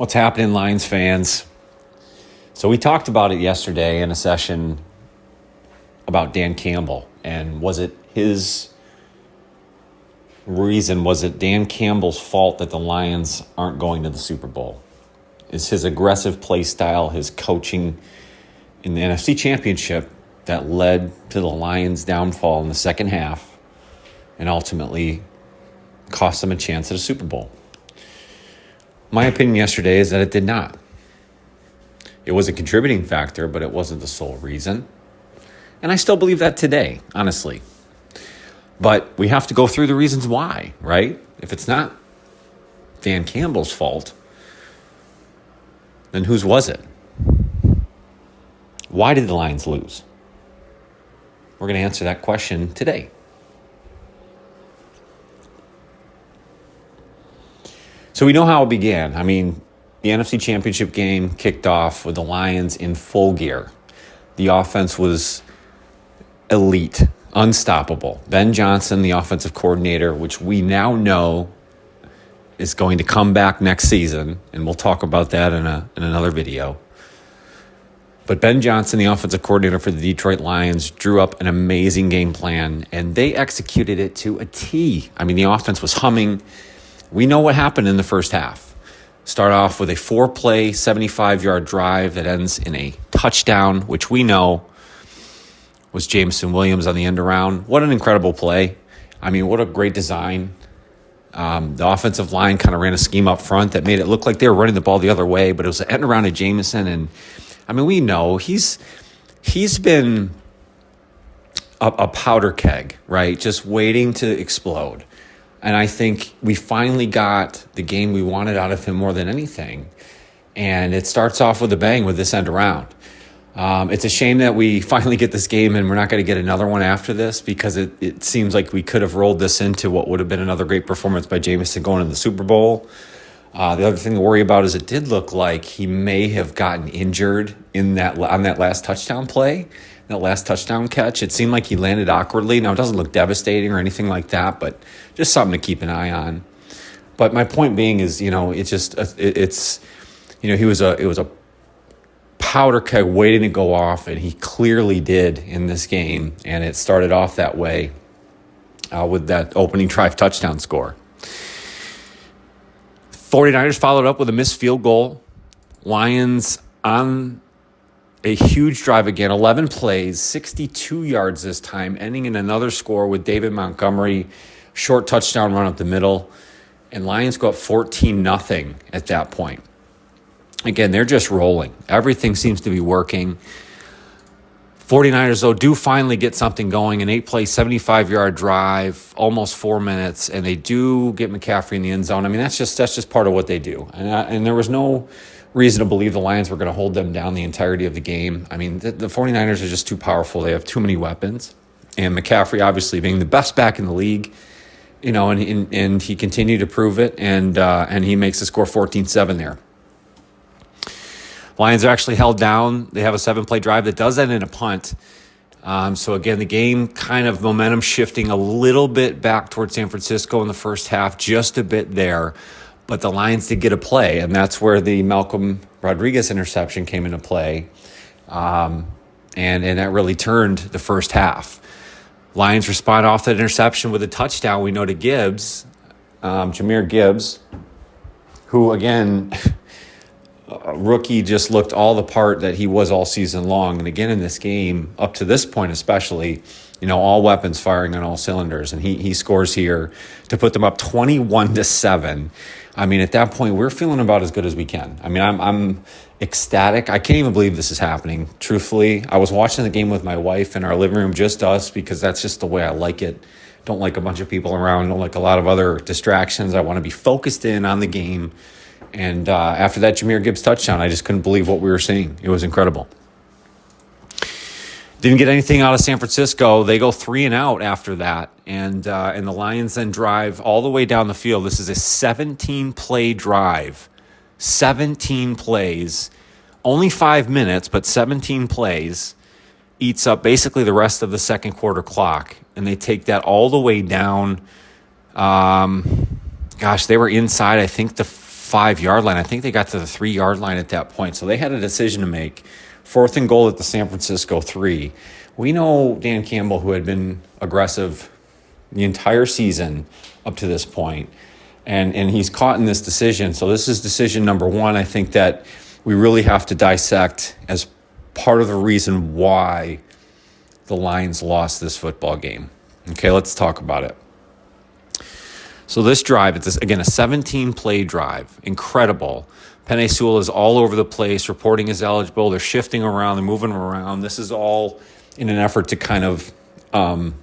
What's happening, Lions fans? So we talked about it yesterday in a session about Dan Campbell. And was it his reason? Was it Dan Campbell's fault that the Lions aren't going to the Super Bowl? Is his aggressive play style, his coaching in the NFC Championship that led to the Lions' downfall in the second half and ultimately cost them a chance at a Super Bowl? My opinion yesterday is that it did not. It was a contributing factor, but it wasn't the sole reason. And I still believe that today, honestly. But we have to go through the reasons why, right? If it's not Dan Campbell's fault, then whose was it? Why did the Lions lose? We're going to answer that question today. So we know how it began. I mean, the NFC Championship game kicked off with the Lions in full gear. The offense was elite, unstoppable. Ben Johnson, the offensive coordinator, which we now know is going to come back next season, and we'll talk about that in another video. But Ben Johnson, the offensive coordinator for the Detroit Lions, drew up an amazing game plan, and they executed it to a T. I mean, the offense was humming. We know what happened in the first half. Start off with a 4-play, 75-yard drive that ends in a touchdown, which we know was Jameson Williams on the end around. What an incredible play. I mean, what a great design. The offensive line kind of ran a scheme up front that made it look like they were running the ball the other way, but it was an end around to Jameson. And, I mean, we know he's been a powder keg, right? Just waiting to explode. And I think we finally got the game we wanted out of him more than anything. And it starts off with a bang with this end around. It's a shame that we finally get this game and we're not going to get another one after this, because it seems like we could have rolled this into what would have been another great performance by Jameson going to the Super Bowl. The other thing to worry about is it did look like he may have gotten injured on that last touchdown play, that last touchdown catch. It seemed like he landed awkwardly. Now, it doesn't look devastating or anything like that, but just something to keep an eye on. But my point being is, he was a powder keg waiting to go off, and he clearly did in this game. And it started off that way with that opening drive touchdown score. 49ers followed up with a missed field goal. Lions on a huge drive again, 11 plays, 62 yards this time, ending in another score with David Montgomery, short touchdown run up the middle. And Lions go up 14-0 at that point. Again, they're just rolling. Everything seems to be working. 49ers, though, do finally get something going. An 8-play, 75-yard drive, almost 4 minutes, and they do get McCaffrey in the end zone. I mean, that's just part of what they do. And there was no reason to believe the Lions were going to hold them down the entirety of the game. I mean, the 49ers are just too powerful. They have too many weapons. And McCaffrey, obviously, being the best back in the league, and he continued to prove it, and he makes the score 14-7 there. Lions are actually held down. They have a 7-play drive that does end in a punt. So, again, the game kind of momentum shifting a little bit back towards San Francisco in the first half, just a bit there. But the Lions did get a play, and that's where the Malcolm Rodriguez interception came into play. And that really turned the first half. Lions respond off that interception with a touchdown, we know, to Gibbs, Jahmyr Gibbs, who, again, rookie, just looked all the part that he was all season long. And again, in this game, up to this point especially, all weapons firing on all cylinders. And he scores here to put them up 21-7. I mean, at that point, we're feeling about as good as we can. I mean, I'm ecstatic. I can't even believe this is happening, truthfully. I was watching the game with my wife in our living room, just us, because that's just the way I like it. Don't like a bunch of people around. Don't like a lot of other distractions. I want to be focused in on the game. And after that Jahmyr Gibbs touchdown, I just couldn't believe what we were seeing. It was incredible. Didn't get anything out of San Francisco. They go 3 and out after that. And the Lions then drive all the way down the field. This is a 17-play drive. 17 plays. Only 5 minutes, but 17 plays. Eats up basically the rest of the second quarter clock. And they take that all the way down. They were inside, I think, the 5-yard line. I think they got to the 3-yard line at that point. So they had a decision to make. 4th and goal at the San Francisco 3. We know Dan Campbell, who had been aggressive the entire season up to this point, and he's caught in this decision. So this is decision number 1, I think, that we really have to dissect as part of the reason why the Lions lost this football game. Okay, let's talk about it. So this drive, it's again a 17-play drive. Incredible. Penei Sewell is all over the place. Reporting is eligible. They're shifting around. They're moving around. This is all in an effort to kind of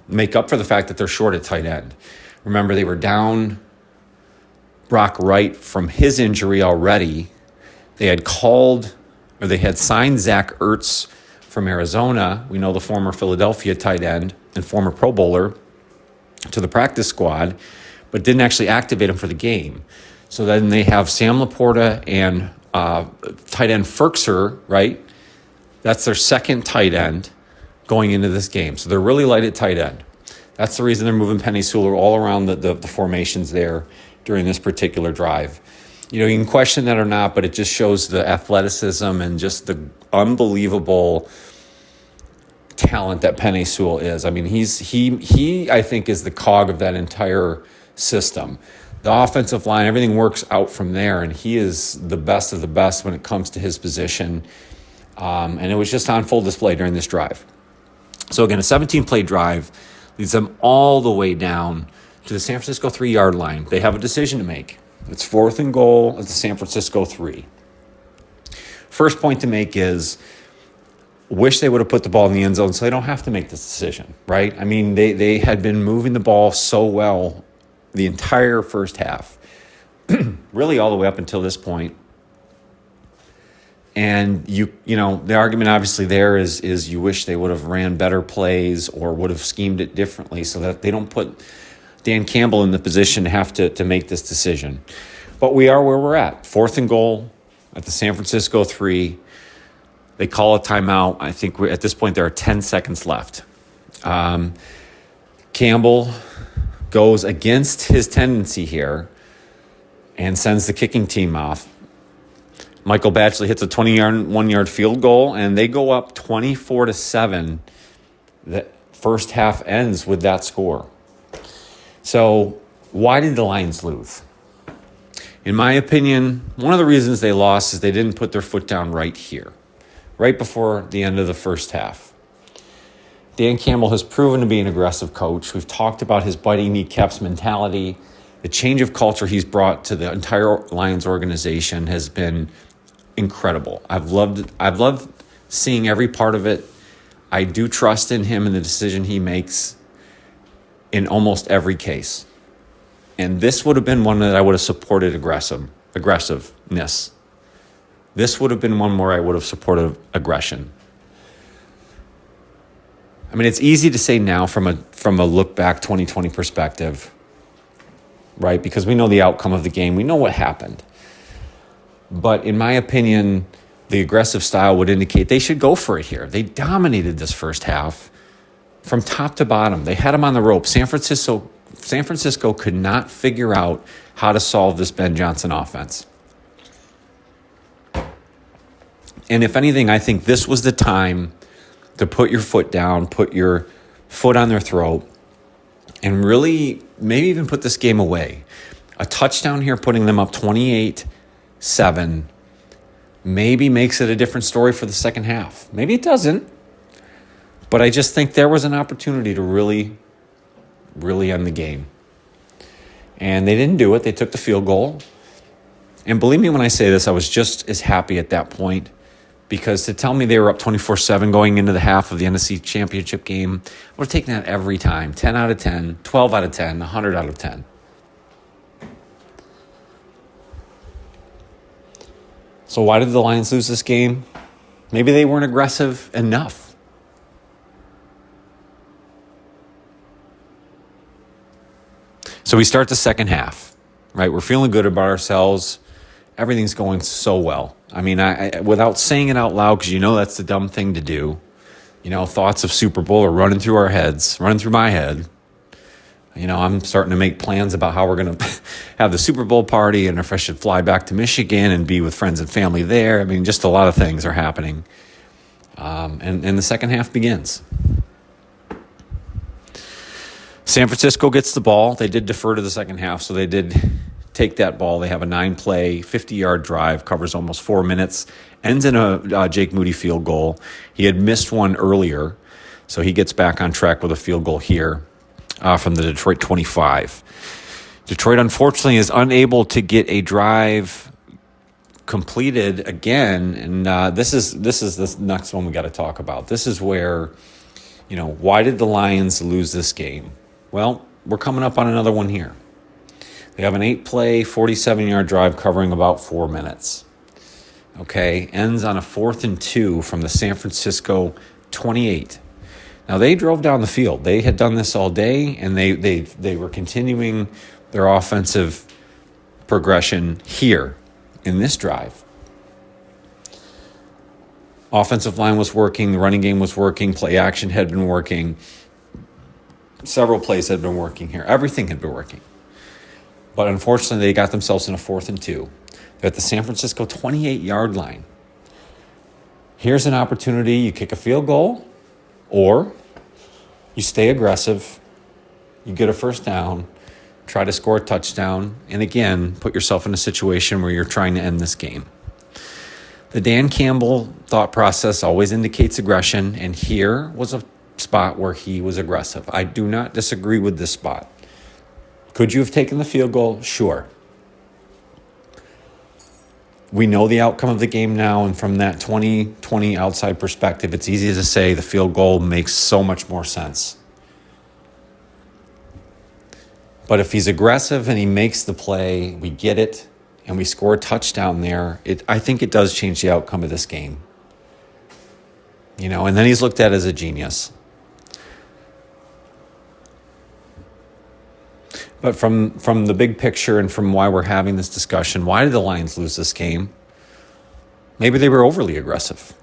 make up for the fact that they're short at tight end. Remember, they were down Brock Wright from his injury already. They had signed Zach Ertz from Arizona. We know the former Philadelphia tight end and former Pro Bowler, to the practice squad, but didn't actually activate him for the game. So then they have Sam Laporta and tight end Ferkser, right? That's their second tight end going into this game. So they're really light at tight end. That's the reason they're moving Penei Sewell all around the formations there during this particular drive. You can question that or not, but it just shows the athleticism and just the unbelievable talent that Penei Sewell is. I mean, he I think is the cog of that entire system. The offensive line, everything works out from there, and he is the best of the best when it comes to his position. And it was just on full display during this drive. So again, a 17-play drive leads them all the way down to the San Francisco 3-yard line. They have a decision to make. It's 4th and goal at the San Francisco 3. First point to make is, wish they would have put the ball in the end zone so they don't have to make this decision, right? I mean, they had been moving the ball so well the entire first half, really all the way up until this point. And you know, the argument obviously there is you wish they would have ran better plays or would have schemed it differently so that they don't put Dan Campbell in the position to have to make this decision. But we are where we're at. 4th and goal at the San Francisco 3. They call a timeout. I think at this point there are 10 seconds left. Campbell goes against his tendency here and sends the kicking team off. Michael Batchley hits a 21-yard field goal, and they go up 24-7. The first half ends with that score. So why did the Lions lose? In my opinion, one of the reasons they lost is they didn't put their foot down right here, right before the end of the first half. Dan Campbell has proven to be an aggressive coach. We've talked about his biting kneecaps mentality. The change of culture he's brought to the entire Lions organization has been incredible. I've loved seeing every part of it. I do trust in him and the decision he makes in almost every case. And this would have been one that I would have supported aggressiveness. This would have been one where I would have supported aggression. I mean, it's easy to say now from a look back 2020 perspective, right? Because we know the outcome of the game. We know what happened. But in my opinion, the aggressive style would indicate they should go for it here. They dominated this first half from top to bottom. They had them on the rope. San Francisco could not figure out how to solve this Ben Johnson offense. And if anything, I think this was the time to put your foot down, put your foot on their throat, and really maybe even put this game away. A touchdown here, putting them up 28-7, maybe makes it a different story for the second half. Maybe it doesn't. But I just think there was an opportunity to really, really end the game. And they didn't do it. They took the field goal. And believe me when I say this, I was just as happy at that point, because to tell me they were up 24-7 going into the half of the NFC Championship game, I would have taken that every time. 10 out of 10, 12 out of 10, 100 out of 10. So why did the Lions lose this game? Maybe they weren't aggressive enough. So we start the second half, right? We're feeling good about ourselves. Everything's going so well. I mean, I without saying it out loud, because you know that's the dumb thing to do. You know, thoughts of Super Bowl are running through our heads, running through my head. I'm starting to make plans about how we're going to have the Super Bowl party and if I should fly back to Michigan and be with friends and family there. I mean, just a lot of things are happening. And the second half begins. San Francisco gets the ball. They did defer to the second half, so they did take that ball. They have a 9-play, 50-yard drive, covers almost 4 minutes, ends in a Jake Moody field goal. He had missed one earlier, so he gets back on track with a field goal here from the Detroit 25. Detroit, unfortunately, is unable to get a drive completed again, and this is the next one we got to talk about. This is where, why did the Lions lose this game? Well, we're coming up on another one here. They have an 8-play, 47-yard drive covering about 4 minutes. Okay, ends on a 4th and 2 from the San Francisco 28. Now, they drove down the field. They had done this all day, and they were continuing their offensive progression here in this drive. Offensive line was working. The running game was working. Play action had been working. Several plays had been working here. Everything had been working. But unfortunately, they got themselves in a 4th and 2. They're at the San Francisco 28-yard line. Here's an opportunity. You kick a field goal, or you stay aggressive. You get a first down, try to score a touchdown, and again, put yourself in a situation where you're trying to end this game. The Dan Campbell thought process always indicates aggression, and here was a spot where he was aggressive. I do not disagree with this spot. Could you have taken the field goal? Sure. We know the outcome of the game now, and from that 2020 outside perspective, it's easy to say the field goal makes so much more sense. But if he's aggressive and he makes the play, we get it, and we score a touchdown there, I think it does change the outcome of this game. And then he's looked at as a genius. But from the big picture and from why we're having this discussion, why did the Lions lose this game? Maybe they were overly aggressive.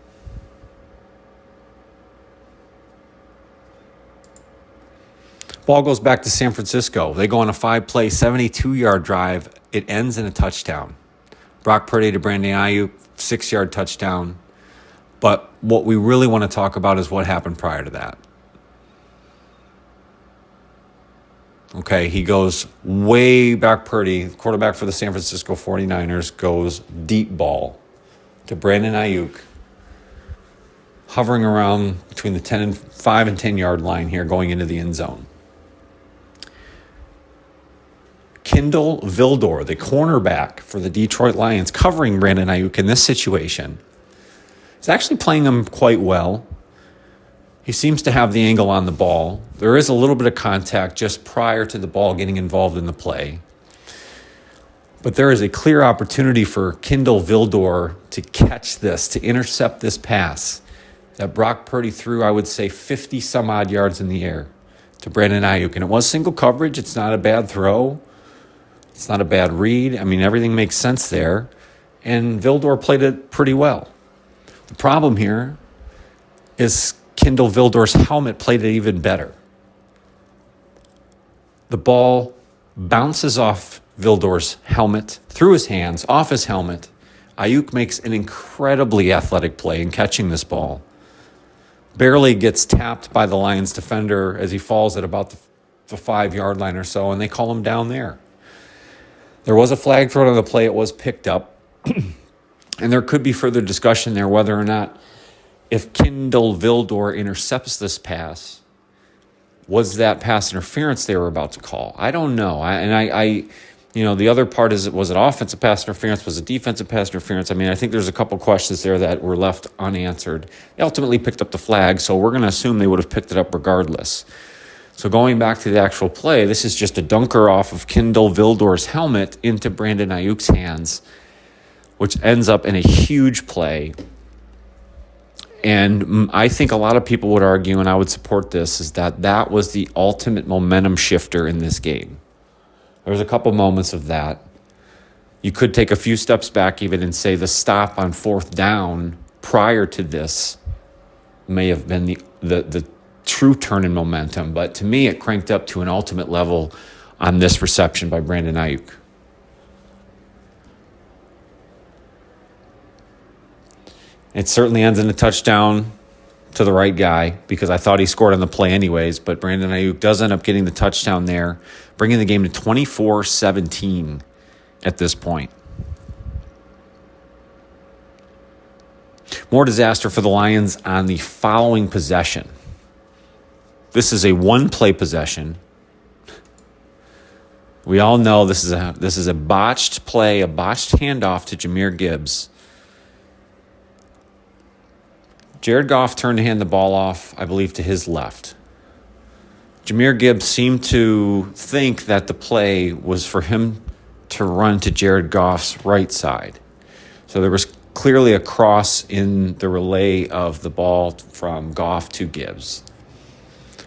Ball goes back to San Francisco. They go on a 5-play, 72-yard drive. It ends in a touchdown. Brock Purdy to Brandon Ayuk, 6-yard touchdown. But what we really want to talk about is what happened prior to that. Okay, he goes way back. Purdy, quarterback for the San Francisco 49ers, goes deep ball to Brandon Ayuk, hovering around between the 5 and 10-yard line here, going into the end zone. Kindle Vildor, the cornerback for the Detroit Lions, covering Brandon Ayuk in this situation, is actually playing him quite well. He seems to have the angle on the ball. There is a little bit of contact just prior to the ball getting involved in the play. But there is a clear opportunity for Kindle Vildor to catch this, to intercept this pass that Brock Purdy threw, I would say, 50-some-odd yards in the air to Brandon Ayuk. And it was single coverage. It's not a bad throw. It's not a bad read. I mean, everything makes sense there. And Vildor played it pretty well. The problem here is Kindle Vildor's helmet played it even better. The ball bounces off Vildor's helmet, through his hands, off his helmet. Ayuk makes an incredibly athletic play in catching this ball. Barely gets tapped by the Lions defender as he falls at about the 5-yard line or so, and they call him down there. There was a flag thrown on the play. It was picked up. And there could be further discussion there whether or not, if Kindle Vildor intercepts this pass, was that pass interference they were about to call? I don't know. The other part is, was it offensive pass interference? Was it defensive pass interference? I mean, I think there's a couple questions there that were left unanswered. They ultimately picked up the flag, so we're going to assume they would have picked it up regardless. So going back to the actual play, this is just a dunker off of Kindle Vildor's helmet into Brandon Ayuk's hands, which ends up in a huge play. And I think a lot of people would argue, and I would support this, is that was the ultimate momentum shifter in this game. There was a couple moments of that. You could take a few steps back even and say the stop on 4th down prior to this may have been the true turn in momentum. But to me, it cranked up to an ultimate level on this reception by Brandon Ayuk. It certainly ends in a touchdown to the right guy, because I thought he scored on the play anyways, but Brandon Ayuk does end up getting the touchdown there, bringing the game to 24-17 at this point. More disaster for the Lions on the following possession. This is a one-play possession. We all know this is a botched play, a botched handoff to Jahmyr Gibbs. Jared Goff turned to hand the ball off, I believe, to his left. Jahmyr Gibbs seemed to think that the play was for him to run to Jared Goff's right side. So there was clearly a cross in the relay of the ball from Goff to Gibbs.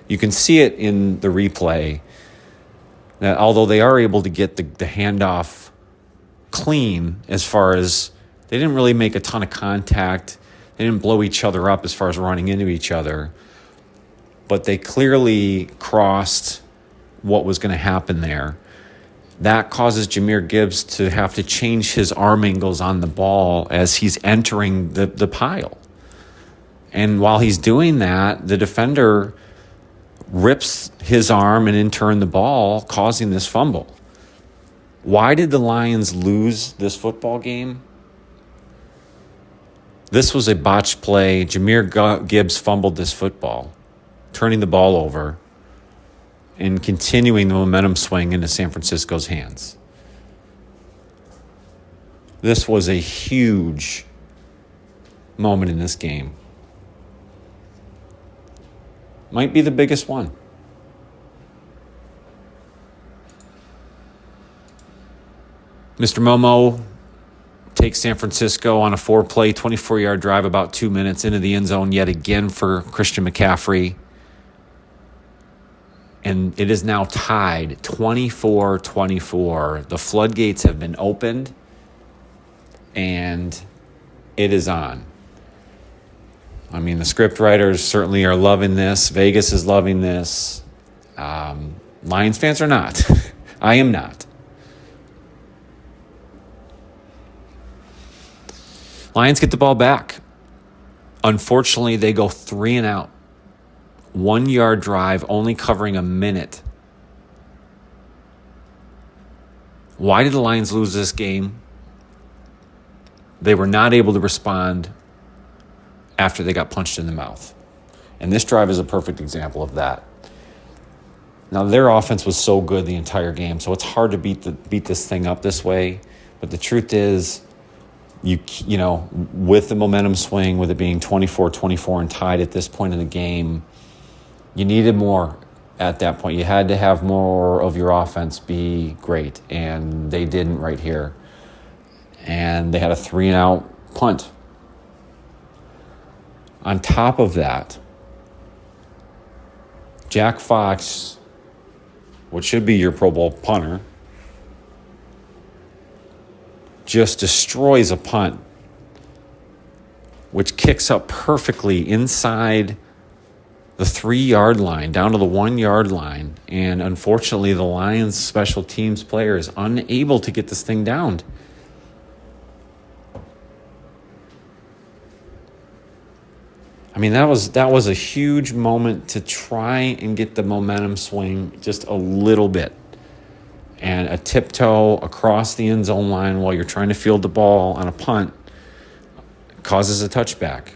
You can see it in the replay that although they are able to get the handoff clean, as far as they didn't really make a ton of contact, they didn't blow each other up as far as running into each other, but they clearly crossed what was going to happen there. That causes Jahmyr Gibbs to have to change his arm angles on the ball as he's entering the pile. And while he's doing that, the defender rips his arm and in turn the ball, causing this fumble. Why did the Lions lose this football game? This was a botched play. Jahmyr Gibbs fumbled this football, turning the ball over and continuing the momentum swing into San Francisco's hands. This was a huge moment in this game. Might be the biggest one. Mr. Momo takes San Francisco on a 4-play, 24-yard drive, about 2 minutes into the end zone yet again for Christian McCaffrey. And it is now tied 24-24. The floodgates have been opened, and it is on. I mean, the script writers certainly are loving this. Vegas is loving this. Lions fans are not. I am not. Lions get the ball back. Unfortunately, they go 3 and out. 1-yard drive, only covering a minute. Why did the Lions lose this game? They were not able to respond after they got punched in the mouth. And this drive is a perfect example of that. Now, their offense was so good the entire game, so it's hard to beat this thing up this way. But the truth is, you know, with the momentum swing, with it being 24-24 and tied at this point in the game, you needed more at that point. You had to have more of your offense be great, and they didn't right here. And they had a 3-and-out punt. On top of that, Jack Fox, what should be your Pro Bowl punter, just destroys a punt, which kicks up perfectly inside the 3-yard line, down to the 1-yard line. And unfortunately, the Lions special teams player is unable to get this thing down. I mean, that was a huge moment to try and get the momentum swing just a little bit. And a tiptoe across the end zone line while you're trying to field the ball on a punt causes a touchback.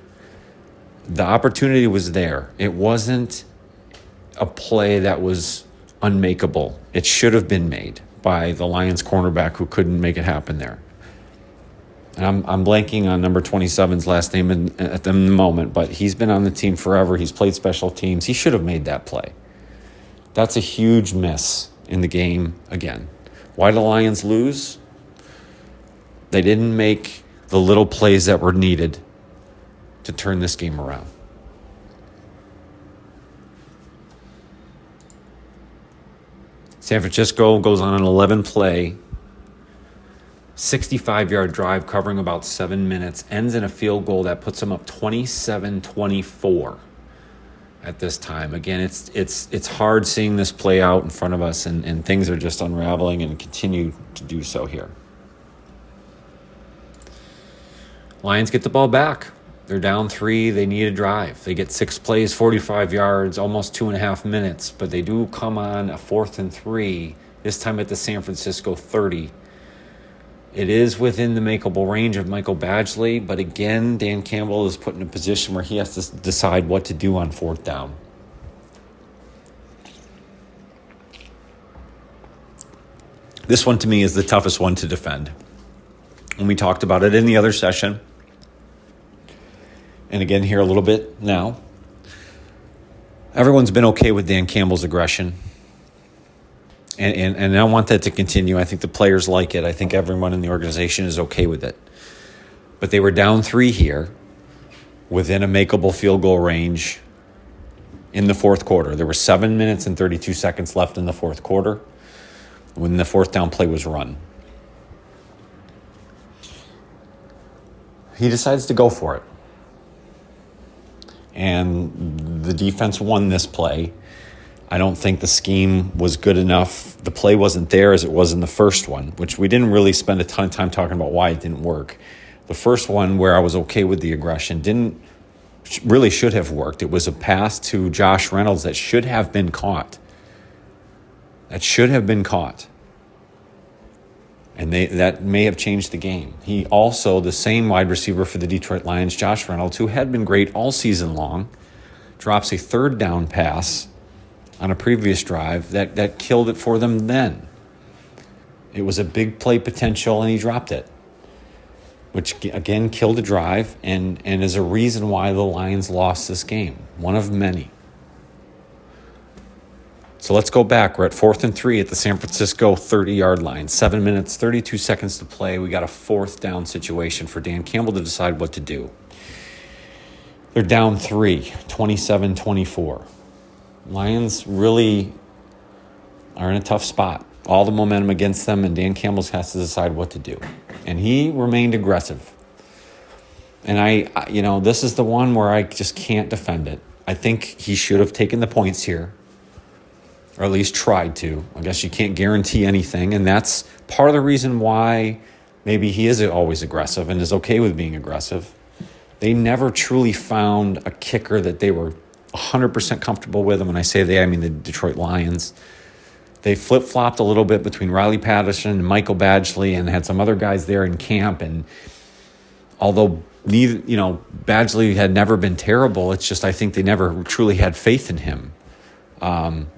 The opportunity was there. It wasn't a play that was unmakeable. It should have been made by the Lions cornerback who couldn't make it happen there. And I'm blanking on number 27's last name at the moment, but he's been on the team forever. He's played special teams. He should have made that play. That's a huge miss in the game again. Why did the Lions lose? They didn't make the little plays that were needed to turn this game around. San Francisco goes on an 11-play, 65-yard drive covering about 7 minutes, ends in a field goal that puts them up 27-24. at this time. Again, it's hard seeing this play out in front of us, and things are just unraveling and continue to do so here. Lions get the ball back. They're down 3. They need a drive. They get 6 plays, 45 yards, almost 2.5 minutes, but they do come on a 4th and 3, this time at the San Francisco 30. It is within the makeable range of Michael Badgley, but again, Dan Campbell is put in a position where he has to decide what to do on 4th down. This one to me is the toughest one to defend. And we talked about it in the other session. And again here a little bit now. Everyone's been okay with Dan Campbell's aggression. And I want that to continue. I think the players like it. I think everyone in the organization is okay with it. But they were down 3 here within a makeable field goal range in the 4th quarter. There were 7 minutes and 32 seconds left in the 4th quarter when the 4th down play was run. He decides to go for it. And the defense won this play. I don't think the scheme was good enough. The play wasn't there as it was in the first one, which we didn't really spend a ton of time talking about why it didn't work. The first one, where I was okay with the aggression, really should have worked. It was a pass to Josh Reynolds that should have been caught. And that may have changed the game. He also, the same wide receiver for the Detroit Lions, Josh Reynolds, who had been great all season long, drops a 3rd down pass on a previous drive that killed it for them then. It was a big play potential, and he dropped it, which, again, killed a drive and is a reason why the Lions lost this game. One of many. So let's go back. We're at 4th and 3 at the San Francisco 30-yard line. 7 minutes, 32 seconds to play. We got a 4th down situation for Dan Campbell to decide what to do. They're down 3, 27-24. Lions really are in a tough spot. All the momentum against them, and Dan Campbell has to decide what to do. And he remained aggressive. And this is the one where I just can't defend it. I think he should have taken the points here, or at least tried to. I guess you can't guarantee anything, and that's part of the reason why maybe he is always aggressive and is okay with being aggressive. They never truly found a kicker that they were 100% comfortable with. And when I say they, I mean the Detroit Lions. They flip-flopped a little bit between Riley Patterson and Michael Badgley, and had some other guys there in camp. And although Badgley had never been terrible, it's just I think they never truly had faith in him. And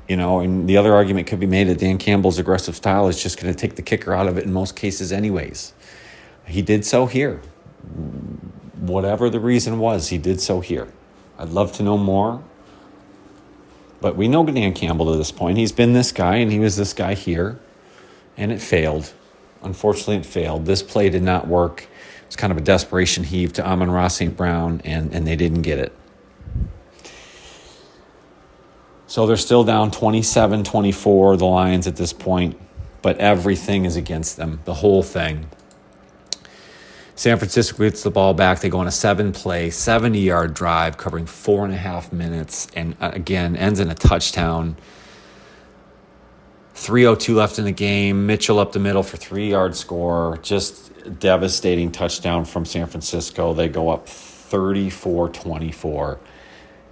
the other argument could be made that Dan Campbell's aggressive style is just going to take the kicker out of it in most cases anyways. He did so here. Whatever the reason was, he did so here. I'd love to know more. But we know Dan Campbell to this point. He's been this guy, and he was this guy here. And it failed. Unfortunately, it failed. This play did not work. It's kind of a desperation heave to Amon-Ra St. Brown, and they didn't get it. So they're still down 27-24, the Lions at this point. But everything is against them, the whole thing. San Francisco gets the ball back. They go on a 7-play, 70-yard drive covering 4.5 minutes, and again, ends in a touchdown. 3:02 left in the game. Mitchell up the middle for 3-yard score. Just devastating touchdown from San Francisco. They go up 34-24.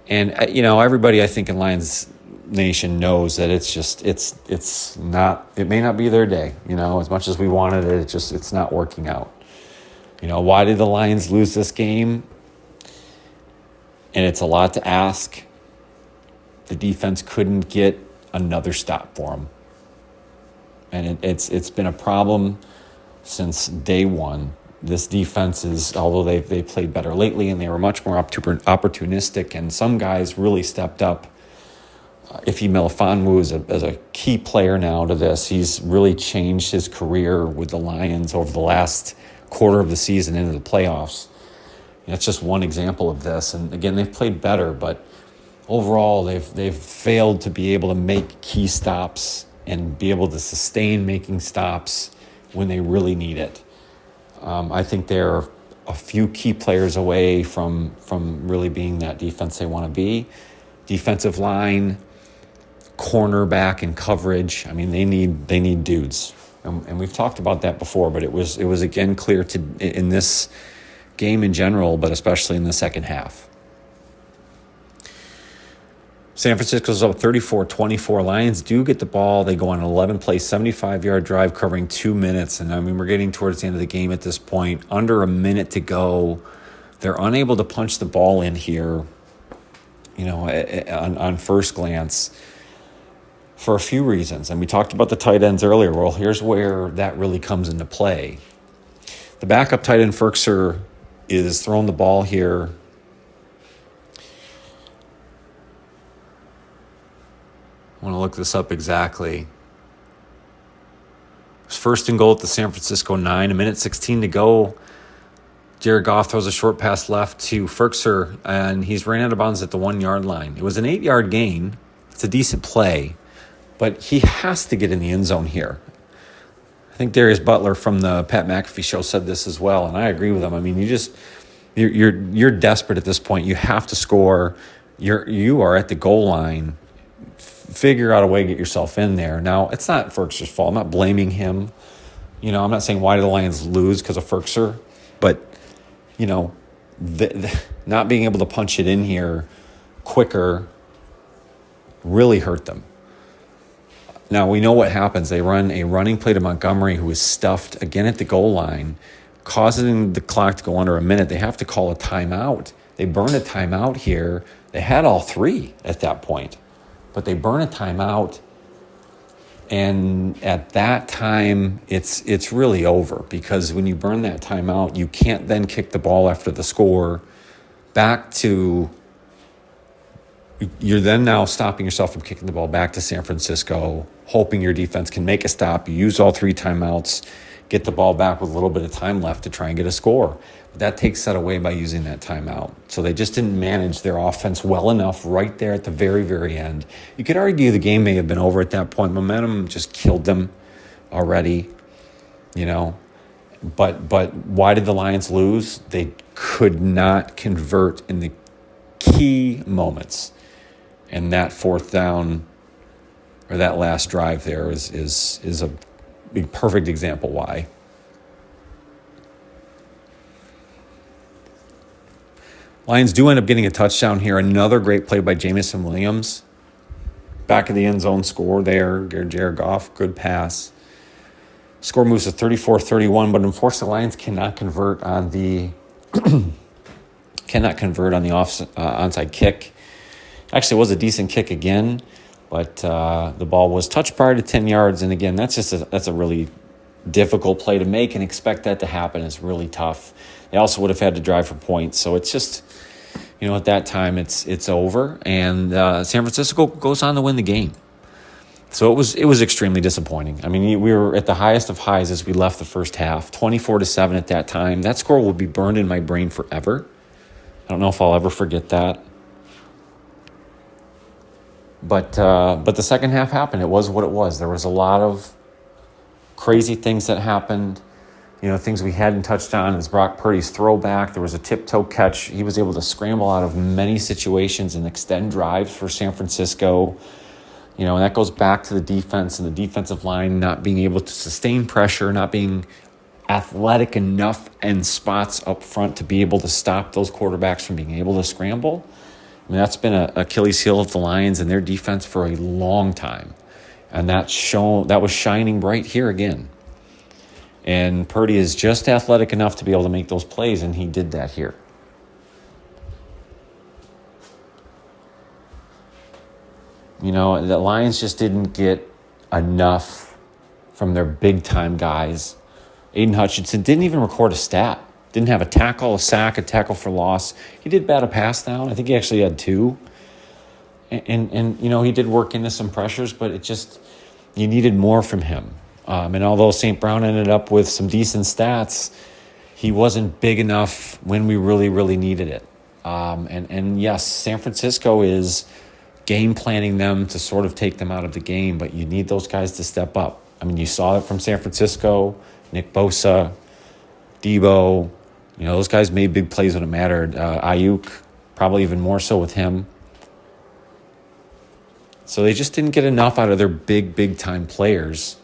And, everybody I think in Lions Nation knows that it's not, it may not be their day, as much as we wanted it, it's not working out. Why did the Lions lose this game? And it's a lot to ask. The defense couldn't get another stop for them. And it's been a problem since day one. This defense is, although they played better lately and they were much more opportunistic, and some guys really stepped up. Ife Melifonwu is a key player now to this. He's really changed his career with the Lions over the last quarter of the season into the playoffs. That's just one example of this. And again, they've played better, but overall they've failed to be able to make key stops and be able to sustain making stops when they really need it. I think they're a few key players away from really being that defense they want to be. Defensive line, cornerback, and coverage. I mean, they need dudes, and we've talked about that before. But it was again clear in this game in general, but especially in the second half. San Francisco's up 34-24. Lions do get the ball. They go on an 11-play, 75-yard drive covering 2 minutes. And, I mean, we're getting towards the end of the game at this point. Under a minute to go. They're unable to punch the ball in here, on first glance for a few reasons. And we talked about the tight ends earlier. Well, here's where that really comes into play. The backup tight end, Ferkser, is throwing the ball here. I want to look this up exactly. It's first and goal at the San Francisco 9, 1:16 to go. Jared Goff throws a short pass left to Ferkser, and he's ran out of bounds at the 1-yard line. It was an 8-yard gain. It's a decent play, but he has to get in the end zone here. I think Darius Butler from the Pat McAfee show said this as well, and I agree with him. I mean, you're desperate at this point. You have to score. You are at the goal line. Figure out a way to get yourself in there. Now, it's not Ferkser's fault. I'm not blaming him. I'm not saying why did the Lions lose because of Ferkser, but, not being able to punch it in here quicker really hurt them. Now, we know what happens. They run a running play to Montgomery, who is stuffed again at the goal line, causing the clock to go under a minute. They have to call a timeout. They burn a timeout here. They had all three at that point. But they burn a timeout, and at that time, it's really over, because when you burn that timeout, you can't then kick the ball after the score back to – you're then now stopping yourself from kicking the ball back to San Francisco, hoping your defense can make a stop. You use all three timeouts, get the ball back with a little bit of time left to try and get a score. But that takes that away by using that timeout. So they just didn't manage their offense well enough right there at the very, very end. You could argue the game may have been over at that point. Momentum just killed them already, But why did the Lions lose? They could not convert in the key moments. And that fourth down, or that last drive there is a perfect example why. Lions do end up getting a touchdown here. Another great play by Jamison Williams. Back of the end zone score there. Jared Goff, good pass. Score moves to 34-31, but unfortunately the Lions cannot convert on the onside kick. Actually, it was a decent kick again, but the ball was touched prior to 10 yards. And again, that's a really difficult play to make, and expect that to happen is really tough. They also would have had to drive for points. So it's just, at that time it's over, and San Francisco goes on to win the game. So it was extremely disappointing. I mean, we were at the highest of highs as we left the first half, 24-7 at that time. That score will be burned in my brain forever. I don't know if I'll ever forget that. But the second half happened. It was what it was. There was a lot of crazy things that happened. Things we hadn't touched on is Brock Purdy's throwback. There was a tiptoe catch. He was able to scramble out of many situations and extend drives for San Francisco. And that goes back to the defense and the defensive line not being able to sustain pressure, not being athletic enough in spots up front to be able to stop those quarterbacks from being able to scramble. I mean, that's been an Achilles heel of the Lions and their defense for a long time. And that was shining bright here again. And Purdy is just athletic enough to be able to make those plays, and he did that here. The Lions just didn't get enough from their big-time guys. Aiden Hutchinson didn't even record a stat. Didn't have a tackle, a sack, a tackle for loss. He did bat a pass down. I think he actually had 2. And he did work into some pressures, but you needed more from him. And although St. Brown ended up with some decent stats, he wasn't big enough when we really, really needed it. And yes, San Francisco is game planning them to sort of take them out of the game, but you need those guys to step up. I mean, you saw it from San Francisco, Nick Bosa, Debo, Those guys made big plays when it mattered. Ayuk, probably even more so with him. So they just didn't get enough out of their big time players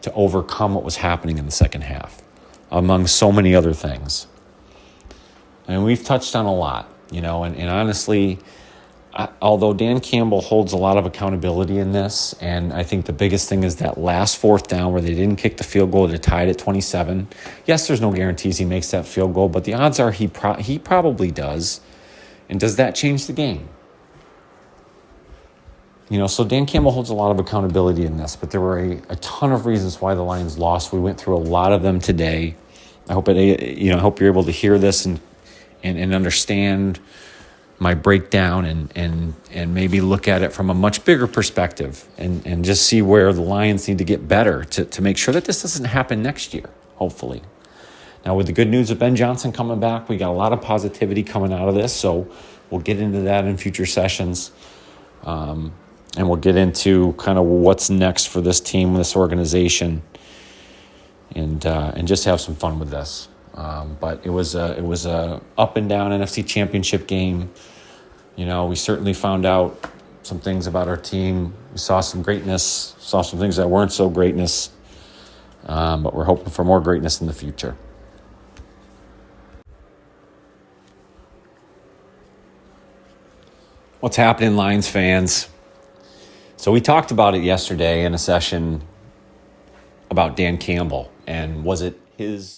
to overcome what was happening in the second half, among so many other things. And we've touched on a lot, and honestly, although Dan Campbell holds a lot of accountability in this, and I think the biggest thing is that last fourth down where they didn't kick the field goal to tie it at 27. Yes, there's no guarantees he makes that field goal, but the odds are he probably does. And does that change the game? So Dan Campbell holds a lot of accountability in this, but there were a ton of reasons why the Lions lost. We went through a lot of them today. I hope you're able to hear this and understand my breakdown and maybe look at it from a much bigger perspective and just see where the Lions need to get better to make sure that this doesn't happen next year, hopefully. Now, with the good news of Ben Johnson coming back, we got a lot of positivity coming out of this, so we'll get into that in future sessions. And we'll get into kind of what's next for this team, this organization, and just have some fun with this. But it was a up and down NFC Championship game. We certainly found out some things about our team. We saw some greatness, saw some things that weren't so greatness, but we're hoping for more greatness in the future. What's happening, Lions fans? So we talked about it yesterday in a session about Dan Campbell, and was it his